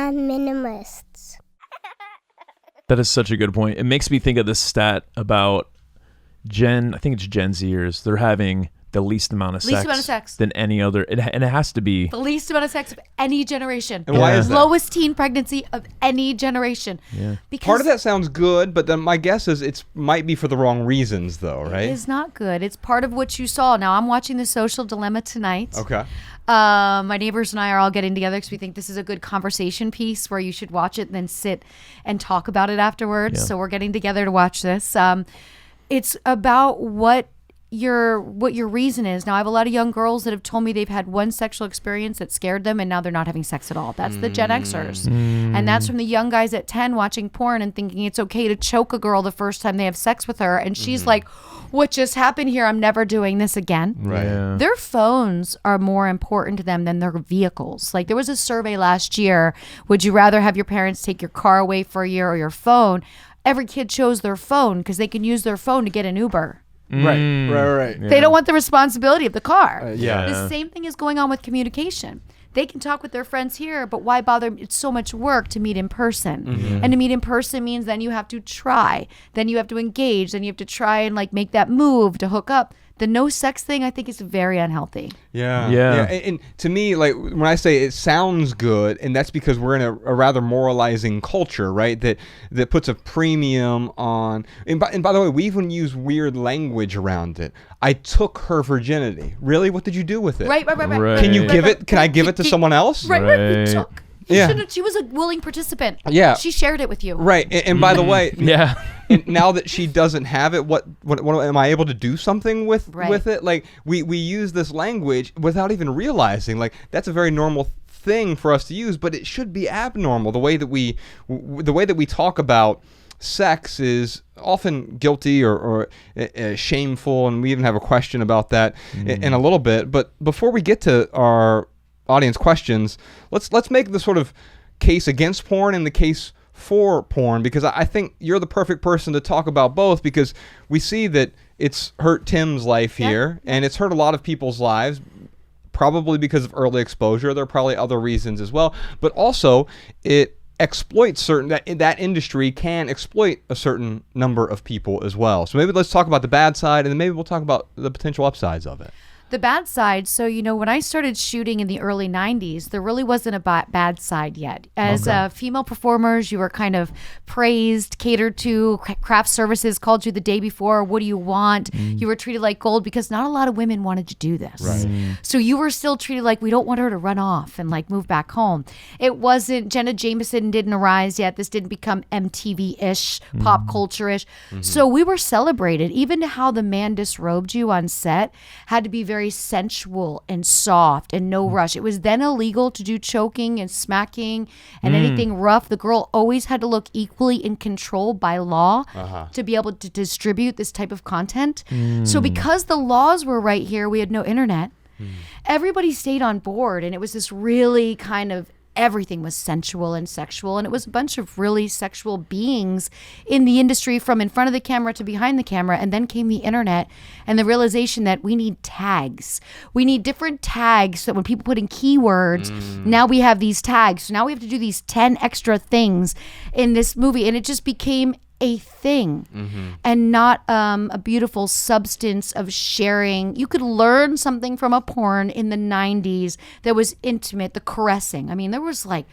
on Minimalists. That is such a good point. It makes me think of this stat about I think it's Gen Zers. They're having the least amount of sex than any other. And it has to be the least amount of sex of any generation. And why is that? Lowest teen pregnancy of any generation. Yeah. Because part of that sounds good, but then my guess is it might be for the wrong reasons, though, right? It is not good. It's part of what you saw. Now, I'm watching The Social Dilemma tonight. Okay. My neighbors and I are all getting together because we think this is a good conversation piece where you should watch it and then sit and talk about it afterwards. Yeah. So we're getting together to watch this. It's about what your reason is. Now, I have a lot of young girls that have told me they've had one sexual experience that scared them and now they're not having sex at all. That's the Gen Xers. And that's from the young guys at 10 watching porn and thinking it's okay to choke a girl the first time they have sex with her. And she's like, what just happened here? I'm never doing this again. Right. Yeah. Their phones are more important to them than their vehicles. Like there was a survey last year. Would you rather have your parents take your car away for a year or your phone? Every kid chose their phone because they can use their phone to get an Uber. Right. Yeah. They don't want the responsibility of the car. Yeah. The same thing is going on with communication. They can talk with their friends here, but why bother? It's so much work to meet in person. And to meet in person means then you have to try. Then you have to engage. Then you have to try and like make that move to hook up. The no sex thing, I think, is very unhealthy. Yeah. Yeah. And to me, like when I say it sounds good, and that's because we're in a rather moralizing culture, right? That puts a premium on. And by the way, we even use weird language around it. I took her virginity. Really? What did you do with it? Right. Right. Can you give it? Can I give it to someone else? Right. Right. We took. Yeah. She was a willing participant. Yeah. She shared it with you. Right. And by the way, Yeah. and now that she doesn't have it, what am I able to do something with Right. it? Like we use this language without even realizing like that's a very normal thing for us to use, but it should be abnormal. The way that we talk about sex is often guilty or shameful, and we even have a question about that in a little bit. But before we get to our audience questions, let's make the sort of case against porn and the case for porn, because I think you're the perfect person to talk about both, because we see that it's hurt Tim's life here, and it's hurt a lot of people's lives, probably because of early exposure. There are probably other reasons as well, but also it exploits that industry can exploit a certain number of people as well. So maybe let's talk about the bad side, and then maybe we'll talk about the potential upsides of it. The bad side, so, when I started shooting in the early 90s, there really wasn't a bad side yet. As female performers, you were kind of praised, catered to. Craft services called you the day before. What do you want? You were treated like gold because not a lot of women wanted to do this. Right. So you were still treated like we don't want her to run off and like move back home. It wasn't, Jenna Jameson didn't arise yet. This didn't become MTV-ish, pop culture-ish. So we were celebrated. Even how the man disrobed you on set had to be very sensual and soft and no rush. It was then illegal to do choking and smacking and anything rough. The girl always had to look equally in control by law to be able to distribute this type of content. So because the laws were right here, we had no internet. Everybody stayed on board, and it was this really kind of everything was sensual and sexual, and it was a bunch of really sexual beings in the industry from in front of the camera to behind the camera. And then came the internet and the realization that we need tags. We need different tags, so when people put in keywords, now we have these tags. So now we have to do these 10 extra things in this movie, and it just became a thing and not a beautiful substance of sharing. You could learn something from a porn in the 90s that was intimate, the caressing. I mean, there was like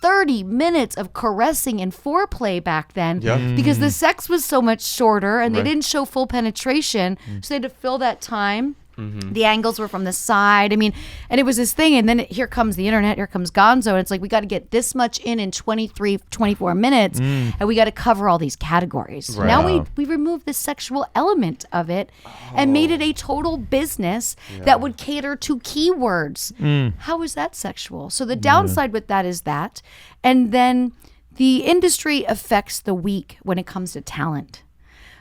30 minutes of caressing and foreplay back then because the sex was so much shorter and they didn't show full penetration, so they had to fill that time. The angles were from the side. I mean, and it was this thing. And then here comes the internet. Here comes Gonzo. And it's like, we got to get this much in 24 minutes. And we got to cover all these categories. Right. Now we removed the sexual element of it and made it a total business that would cater to keywords. How is that sexual? So the downside with that is that. And then the industry affects the weak when it comes to talent.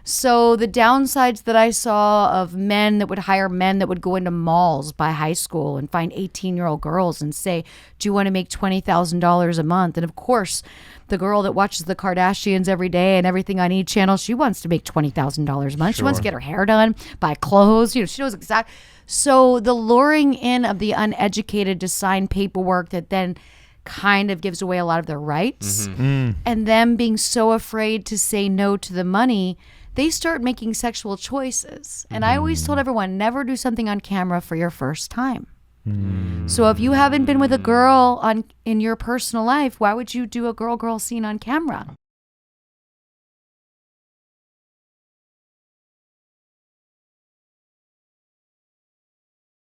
So the downsides that I saw of men that would hire men that would go into malls by high school and find 18-year-old girls and say, do you want to make $20,000 a month? And of course, the girl that watches the Kardashians every day and Everything I Need channel, she wants to make $20,000 a month. She wants to get her hair done, buy clothes. She knows exactly. So the luring in of the uneducated to sign paperwork that then kind of gives away a lot of their rights. And them being so afraid to say no to the money, they start making sexual choices. And I always told everyone, never do something on camera for your first time. So if you haven't been with a girl in your personal life, why would you do a girl-girl scene on camera?